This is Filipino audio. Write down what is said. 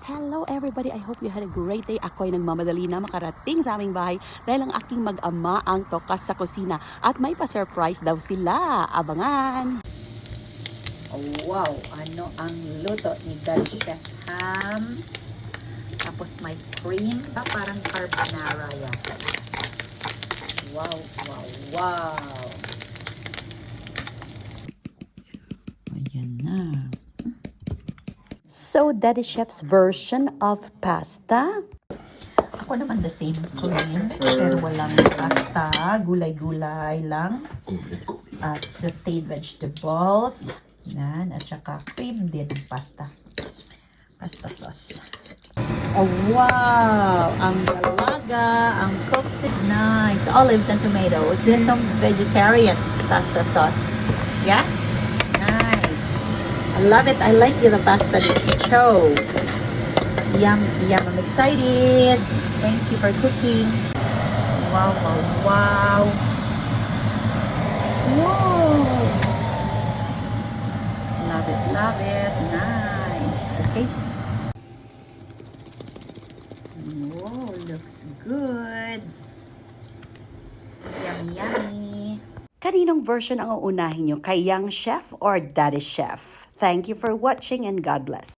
Hello everybody! I hope you had a great day. Ako ay nagmamadali na makarating sa aming bahay dahil ang aking mag-ama ang tokas sa kusina at may pa-surprise daw sila. Abangan! Oh, wow! Ano ang luto ni Dad Chef Ham? Tapos may cream. Parang carbonara yata. Wow, wow, wow! Ayan na. So, Daddy Chef's version of pasta. Ako naman the same cream, pero walang pasta. Gulay-gulay lang. At sauteed vegetables. Yan. At saka cream din ng pasta. Pasta sauce. Oh, wow! Ang dalaga, ang cooked. Nice. Olives and tomatoes. There's some vegetarian pasta sauce. Yeah? Nice. I love it. I like the pasta that you chose. Yum, yum. I'm excited. Thank you for cooking. Wow, wow, wow. Whoa. Love it, love it. Nice. Okay. Whoa, looks good. Yummy, yummy. Kaninong version ang uunahin nyo? Kay Young Chef or Daddy Chef? Thank you for watching and God bless.